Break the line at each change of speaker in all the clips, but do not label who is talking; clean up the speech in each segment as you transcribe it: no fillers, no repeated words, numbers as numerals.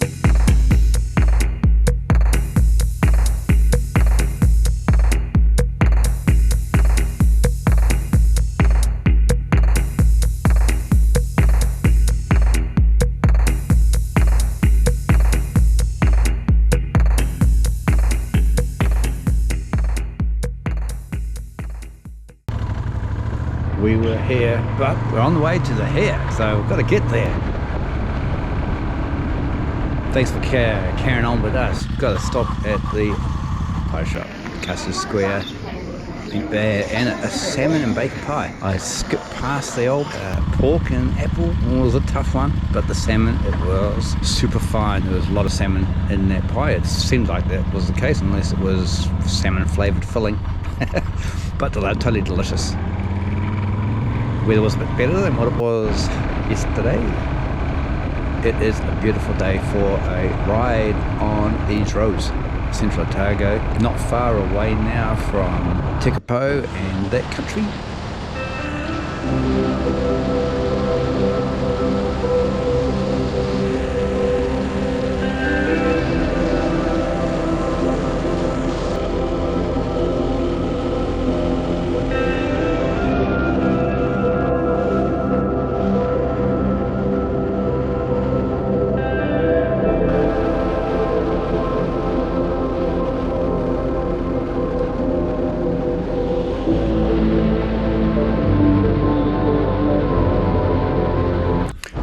We were here, but we're on the way to the Hare, so we've got to get there. Thanks for carrying on with us. We've got to stop at the pie shop, Custard Square, Big Bear, and a salmon and bacon pie. I skipped past the old pork and apple. It was a tough one, but the salmon, it was super fine. There was a lot of salmon in that pie. It seemed like that was the case, unless it was salmon flavoured filling. But totally delicious. Weather was a bit better than what it was yesterday. It is a beautiful day for a ride on these roads. Central Otago, not far away now from Tekapo and that country.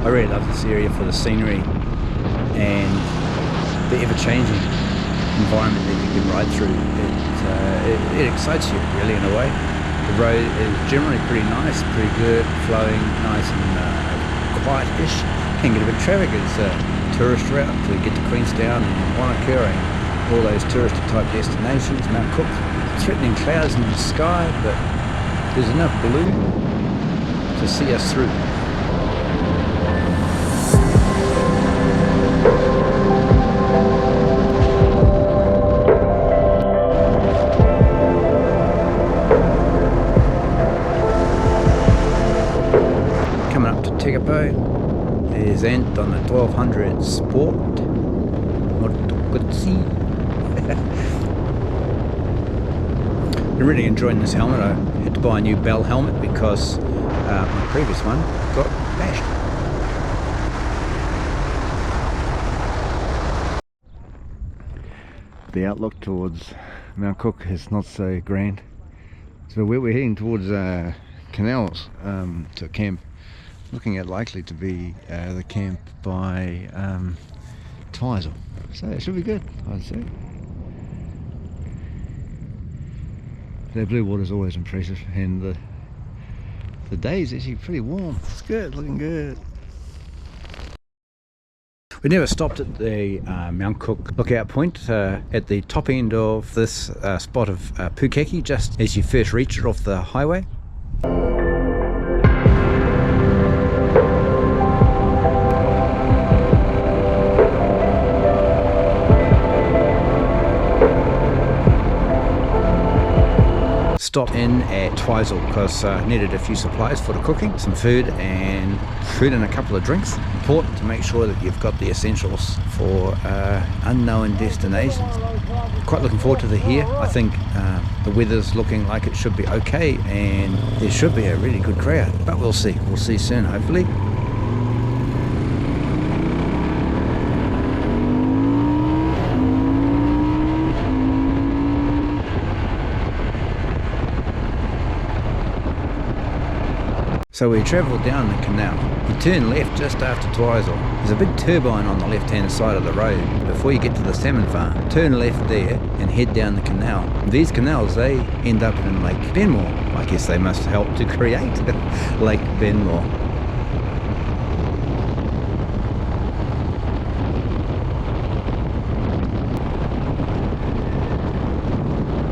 I really love this area for the scenery and the ever-changing environment that you can ride through. It excites you really in a way. The road is generally pretty nice, pretty good, flowing, nice and quiet-ish. Can get a bit of traffic. It's a tourist route to get to Queenstown and Wanaka and all those touristy type destinations. Mount Cook, threatening clouds in the sky, but there's enough blue to see us through. Coming up to Tekapo, there's Ant on the 1200 Sport, Moto Guzzi. I'm really enjoying this helmet. I had to buy a new Bell helmet because my previous one got bashed. The outlook towards Mount Cook is not so grand. So we're heading towards canals to a camp. Looking at likely to be the camp by Twizel. So it should be good, I'd say. The blue water is always impressive, and the day is actually pretty warm. It's good, looking good. We never stopped at the Mount Cook lookout point at the top end of this spot of Pukeki, just as you first reach it off the highway. Stopped in at Twizel because I needed a few supplies for the cooking, some food and a couple of drinks. Important to make sure that you've got the essentials for unknown destinations. Quite looking forward to the Hare. I think the weather's looking like it should be okay and there should be a really good crowd, but we'll see soon, hopefully. So we travelled down the canal. You turn left just after Twizel. There's a big turbine on the left-hand side of the road. Before you get to the salmon farm, turn left there and head down the canal. These canals, they end up in Lake Benmore. I guess they must help to create Lake Benmore.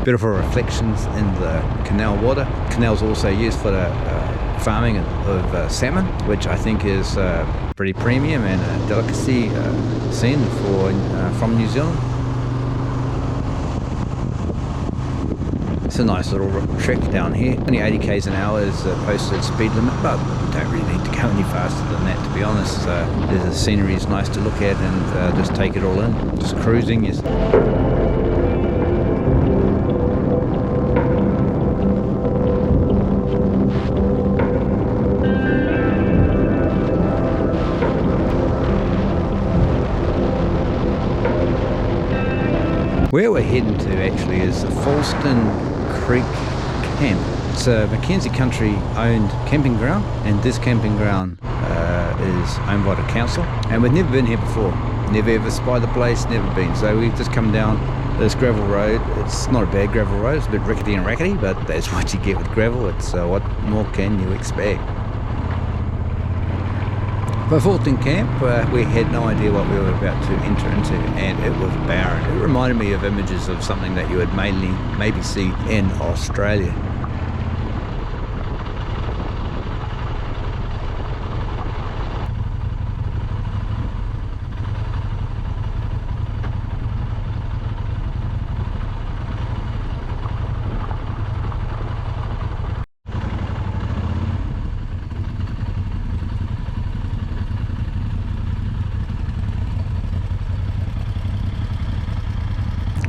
Beautiful reflections in the canal water. Canal's also used for the farming of salmon, which I think is pretty premium and a delicacy seen from New Zealand. It's a nice little trek down here. Only 80 k's an hour is the posted speed limit, but you don't really need to go any faster than that, to be honest. The scenery is nice to look at, and just take it all in. Just cruising. Yes. Where we're heading to actually is the Fallston Creek Camp. It's a Mackenzie Country owned camping ground, and this camping ground is owned by the council, and we've never been here before. Never ever spied the place, never been. So we've just come down this gravel road. It's not a bad gravel road, it's a bit rickety and rackety, but that's what you get with gravel. It's what more can you expect? By Fallston Camp, we had no idea what we were about to enter into, and it was barren. It reminded me of images of something that you would maybe see in Australia.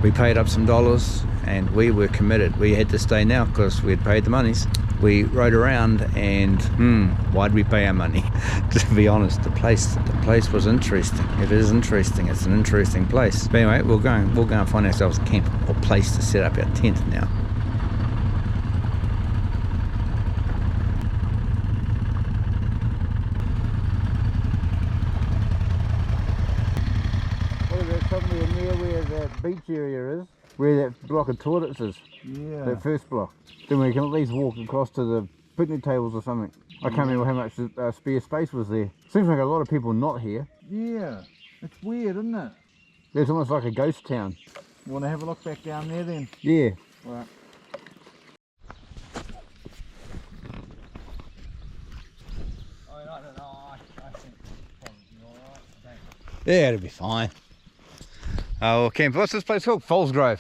We paid up some dollars and we were committed. We had to stay now because we had paid the monies. We rode around and why'd we pay our money? To be honest, the place was interesting. It is interesting. It's an interesting place. But anyway, we'll go and find ourselves a camp or place to set up our tent now.
Somewhere near where that beach area is, where that block of toilets is. Yeah. That first block. Then we can at least walk across to the picnic tables or something. I can't remember how much spare space was there. Seems like a lot of people not here. Yeah. It's weird, isn't it? It's almost like a ghost town. You want to have a look back down there then? Yeah. Right. I don't know. I think probably alright.
Yeah, it'll be fine. Oh, camp. What's this place called? Fallsgrove.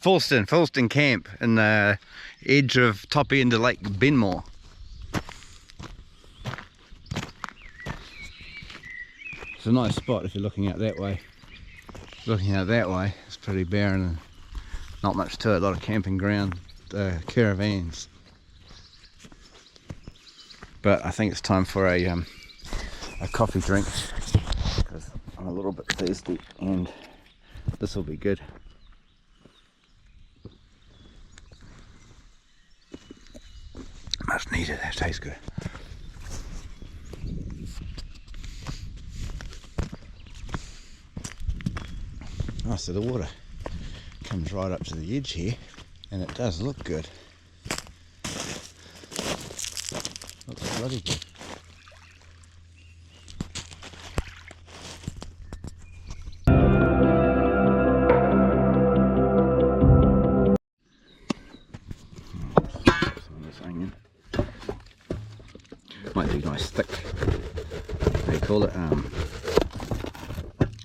Fallston Camp in the edge of top end of Lake Benmore. It's a nice spot if you're looking out that way. Looking out that way, it's pretty barren and not much to it. A lot of camping ground, caravans. But I think it's time for a coffee drink because I'm a little bit thirsty, and this will be good. Much needed. That tastes good. Oh, so the water comes right up to the edge here, and it does look good. Looks bloody good. Might be nice thick, what do you call it,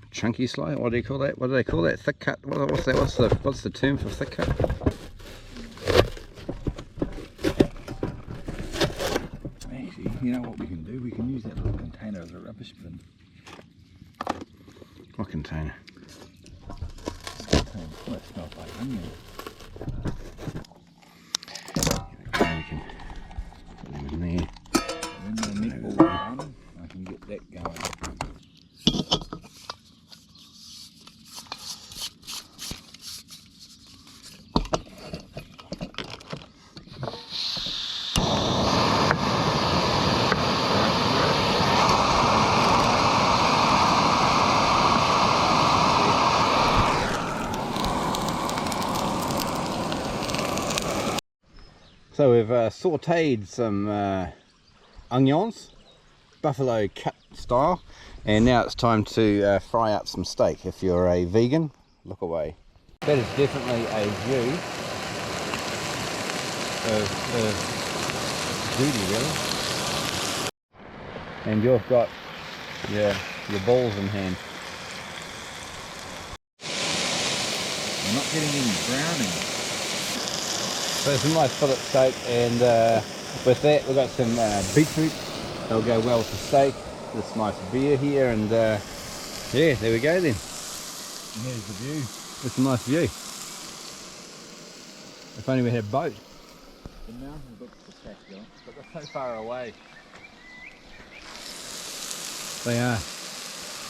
chunky slice, what do you call that, what do they call that, thick cut, what's the term for thick cut?
Actually, you know what we can do, we can use that little container as a rubbish bin.
What container?
This container, well, it smells like onion.
Okay, we can put them in there.
When the netball done, I can get that going.
So we've sauteed some onions, buffalo cut style, and now it's time to fry up some steak. If you're a vegan, look away. That is definitely a view of duty, really. And you've got your balls in hand.
I'm not getting any browning.
So some nice fillet steak, and with that we've got some beetroot. They'll go well with the steak. This nice beer here, and yeah, there we go then.
And here's the view.
It's a nice view. If only we had a boat.
The mountains look spectacular.
But they're so far away. They are.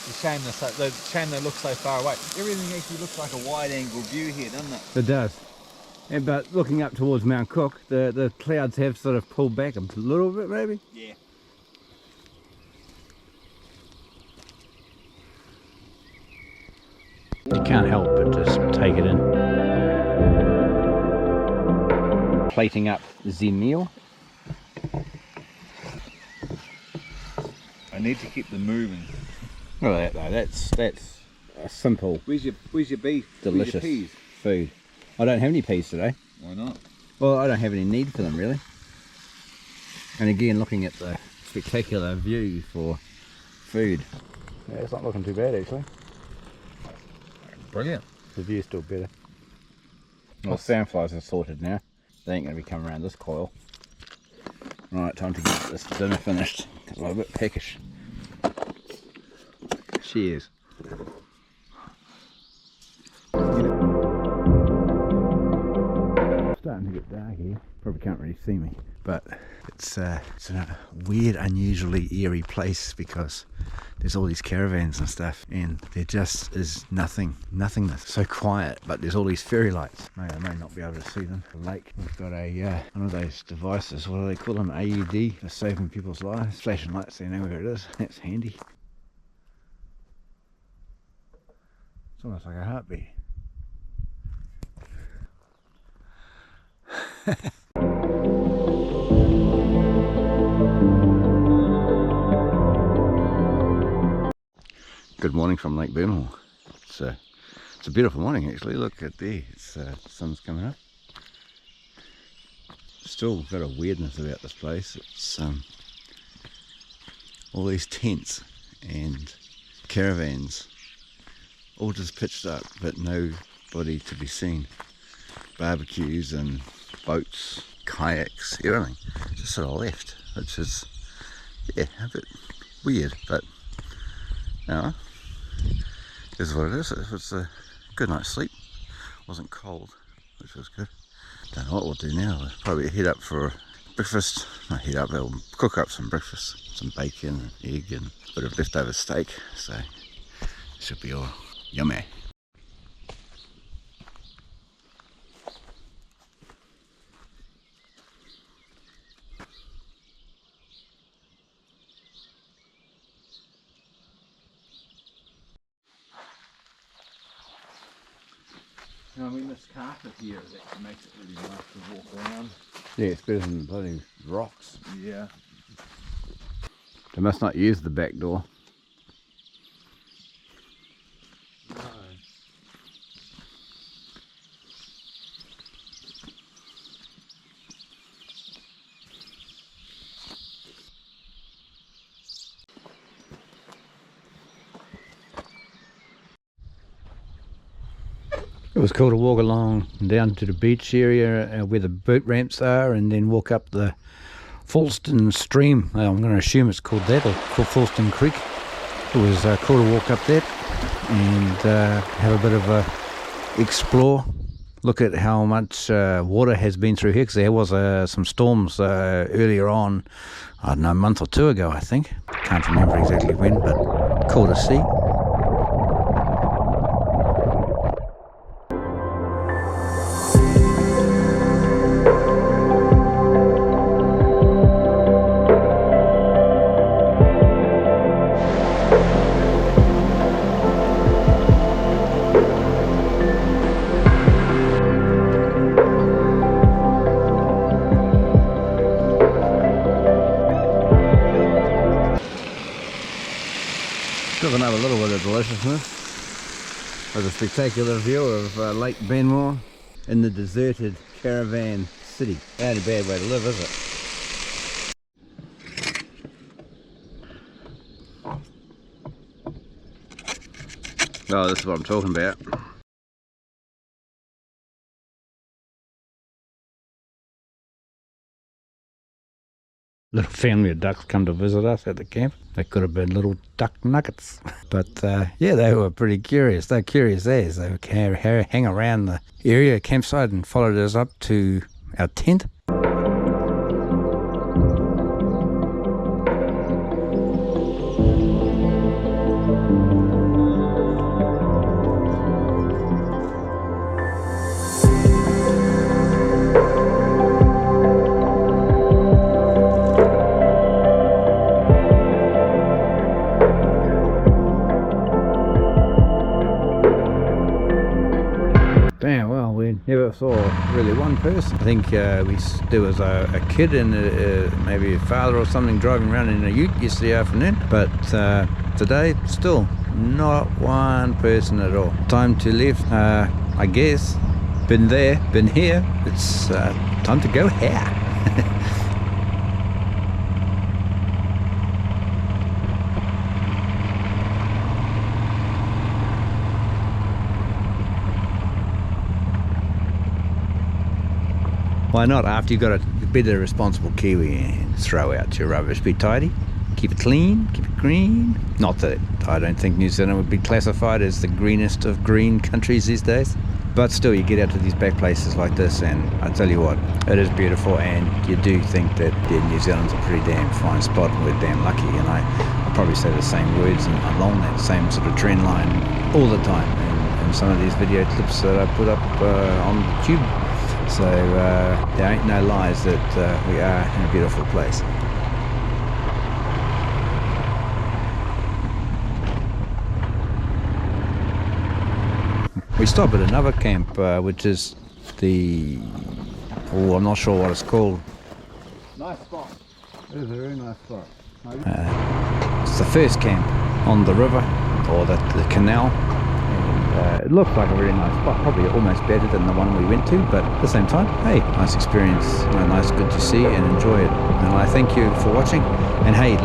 The shame they look so far away. Everything actually looks like a wide angle view here, doesn't it?
It does. And, but looking up towards Mount Cook, the clouds have sort of pulled back a little bit maybe.
Yeah.
You can't help but just take it in. Plating up the meal.
I need to keep them moving.
Well, that though, that's a simple,
Where's your beef?
delicious
Where's your peas?
food. I don't have any peas today.
Why not?
Well, I don't have any need for them really. And again, looking at the spectacular view for food. Yeah, it's not looking too bad actually.
Brilliant.
The view's still better. Well, sandflies are sorted now. They ain't going to be coming around this coil. Right, time to get this dinner finished. A little bit peckish. Cheers. Starting to get dark here. Probably can't really see me, but it's a weird, unusually eerie place because there's all these caravans and stuff, and there just is nothingness. So quiet, but there's all these fairy lights. I may not be able to see them. The lake, we've got a one of those devices. What do they call them? AED for saving people's lives. Flashing lights, so you know where it is. That's handy. It's almost like a heartbeat. Good morning from Lake Burnhall. It's a beautiful morning actually. Look at there, it's the sun's coming up. Still got a weirdness about this place. It's all these tents and caravans all just pitched up, but nobody to be seen. Barbecues and boats, kayaks, everything just sort of left, which is, yeah, a bit weird, but no, this is what it is. It was a good night's sleep. Wasn't cold, which was good. Don't know what we'll do now. We'll probably head up for breakfast. Not head up, we'll cook up some breakfast, some bacon and egg and a bit of leftover steak, so it should be all yummy.
I mean, this carpet here that makes it really nice to walk around.
Yeah, it's better than bloody rocks.
Yeah.
They must not use the back door.
No.
It was cool to walk along down to the beach area where the boat ramps are, and then walk up the Fallston stream. I'm going to assume it's called that, or called Fallston Creek. It was cool to walk up that and have a bit of a explore. Look at how much water has been through here, because there was some storms earlier on, I don't know, a month or two ago I think. Can't remember exactly when, but cool to see. Still another little bit of deliciousness. There's a spectacular view of Lake Benmore in the deserted caravan city. Ain't a bad way to live, is it? Oh, this is what I'm talking about. little family of ducks come to visit us at the camp. They could have been little duck nuggets. But yeah, they were pretty curious. They're curious as they would hang around the area campsite and followed us up to our tent. Yeah, well, we never saw really one person. I think there was a kid and maybe a father or something driving around in a ute yesterday afternoon, but today still not one person at all. Time to leave, I guess. Been there, been here. It's time to go here. Why not? After you've got to be the responsible Kiwi and throw out your rubbish. Be tidy, keep it clean, keep it green. Not that I don't think New Zealand would be classified as the greenest of green countries these days. But still, you get out to these back places like this and I tell you what, it is beautiful, and you do think that New Zealand's a pretty damn fine spot and we're damn lucky. And I probably say the same words and along that same sort of trend line all the time in some of these video clips that I put up on YouTube. So there ain't no lies that we are in a beautiful place. We stop at another camp, which is I'm not sure what it's called.
Nice spot. It is a very nice spot.
It's the first camp on the river, or the canal. It looked like a really nice spot, probably almost better than the one we went to, but at the same time, hey, nice experience, nice, good to see and enjoy it. And I thank you for watching, and hey,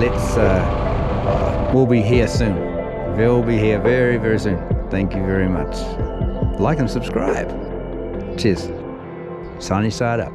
we'll be here soon. We'll be here very, very soon. Thank you very much. Like and subscribe. Cheers. Sunny side up.